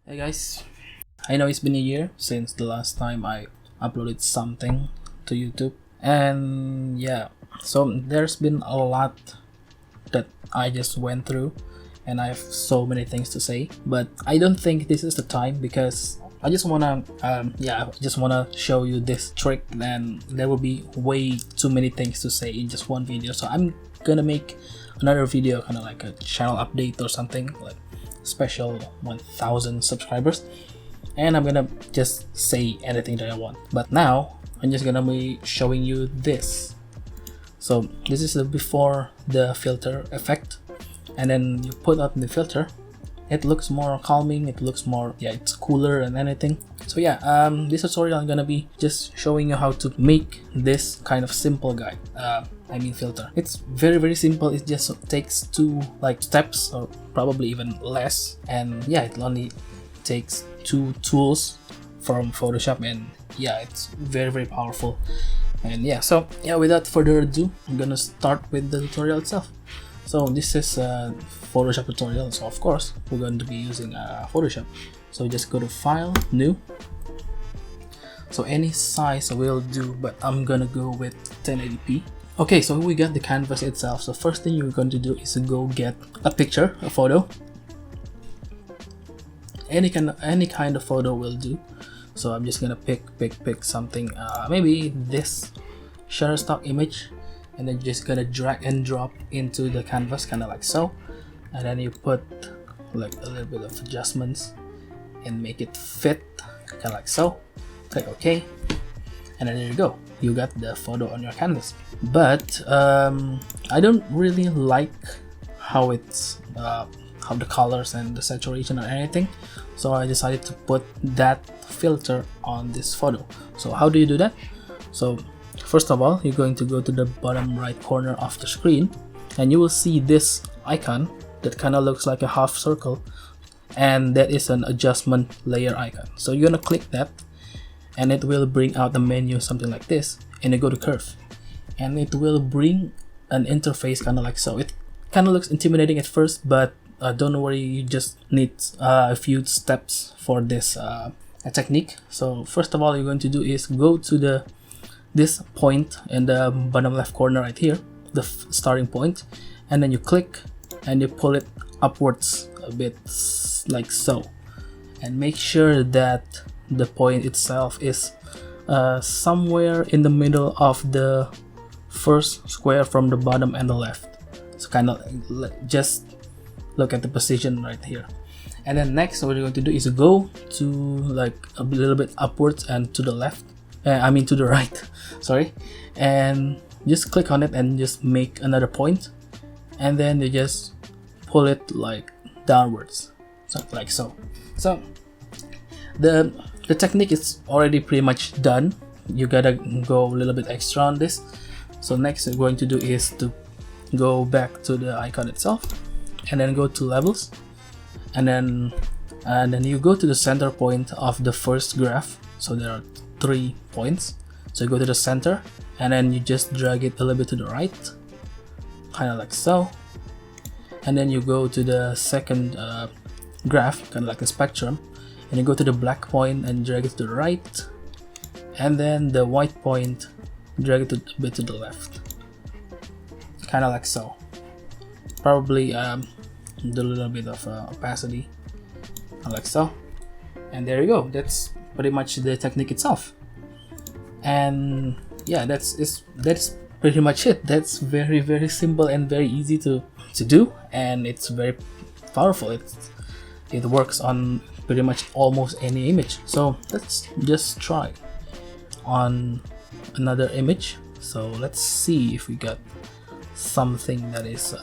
Hey guys, I know it's been a year since the last time I uploaded something to YouTube, and yeah, so there's been a lot that I just went through, and I have so many things to say, but I don't think this is the time because I just wanna show you this trick, and there will be way too many things to say in just one video, so I'm gonna make another video, kind of like a channel update or something, like special 1000 subscribers, and I'm gonna just say anything that I want. But now I'm just gonna be showing you this. So this is the before the filter effect, and then you put up the filter, it looks more calming, it looks more, it's cooler and anything. So this tutorial I'm gonna be just showing you how to make this kind of simple guide, filter. It's very simple. It just takes two steps, or probably even less, and it only takes two tools from Photoshop, and it's very powerful. And without further ado, I'm gonna start with the tutorial itself. So this is a Photoshop tutorial, so of course we're going to be using Photoshop. So just go to File, New. So any size will do, but I'm gonna go with 1080p. Okay, so we got the canvas itself. So first thing you're going to do is to go get a picture, a photo. Any kind of photo will do. So I'm just gonna pick something, maybe this Shutterstock image, and then you're just gonna drag and drop into the canvas, kind of like so, and then you put like a little bit of adjustments and make it fit, kind of like so. Click OK, and then there you go, you got the photo on your canvas. But I don't really like how it's how the colors and the saturation or anything, so I decided to put that filter on this photo. So how do you do that? So first of all, you're going to go to the bottom right corner of the screen, and you will see this icon that kind of looks like a half circle, and that is an adjustment layer icon. So you're gonna click that, and it will bring out the menu, something like this, and you go to curve, and it will bring an interface kind of like so. It kind of looks intimidating at first, but don't worry, you just need a few steps for this technique. So first of all, you're going to do is go to this point in the bottom left corner right here, the starting point, and then you click and you pull it upwards a bit, like so, and make sure that the point itself is somewhere in the middle of the first square from the bottom and the left. So kind of just look at the position right here. And then next, what you're going to do is go to like a little bit upwards and to the left, to the right, sorry, and just click on it and just make another point, and then you just pull it like downwards, something like so. So the technique is already pretty much done. You gotta go a little bit extra on this. So next you're going to do is to go back to the icon itself, and then go to levels, and then you go to the center point of the first graph. So there are 3 points, so you go to the center, and then you just drag it a little bit to the right, kind of like so, and then you go to the second graph, kind of like a spectrum, and you go to the black point and drag it to the right, and then the white point, drag it a bit to the left, kind of like so. Probably do a little bit of opacity, like so, and there you go. That's pretty much the technique itself. And that's pretty much it. That's very simple and very easy to do, and it's very powerful. It works on pretty much almost any image. So let's just try on another image. So let's see if we got something that is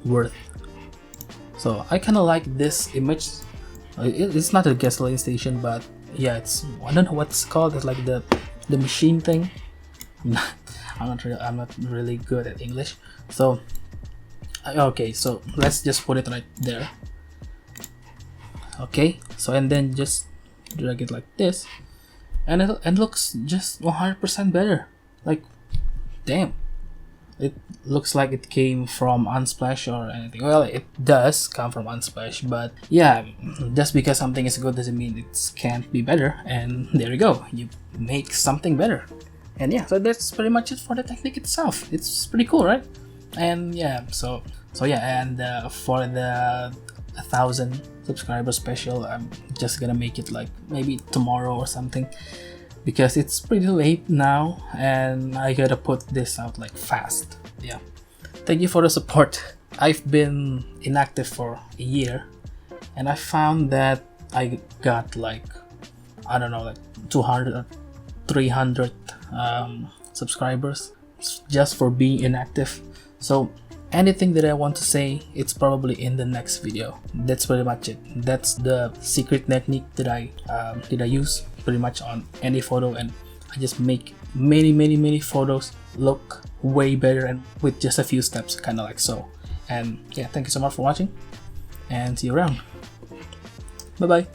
worth. So I kind of like this image. It's not a gasoline station, but it's, I don't know what's called. It's like the machine thing. I'm not really good at English. So okay, so let's just put it right there. Okay, so and then just drag it like this, and it looks just 100% better. Like, damn, it looks like it came from Unsplash or anything. Well, it does come from Unsplash, but yeah, just because something is good doesn't mean it can't be better. And there you go, you make something better. And yeah, so that's pretty much it for the technique itself. It's pretty cool, right? And yeah, so yeah, and for the 1,000 subscriber special, I'm just gonna make it like maybe tomorrow or something, because it's pretty late now and I gotta put this out like fast. Yeah, thank you for the support. I've been inactive for a year and I found that I got like, I don't know, like 200 or 300 subscribers just for being inactive. So anything that I want to say, it's probably in the next video. That's pretty much it. That's the secret technique that I use pretty much on any photo, and I just make many photos look way better and with just a few steps, kind of like so. And yeah, thank you so much for watching and see you around. Bye bye.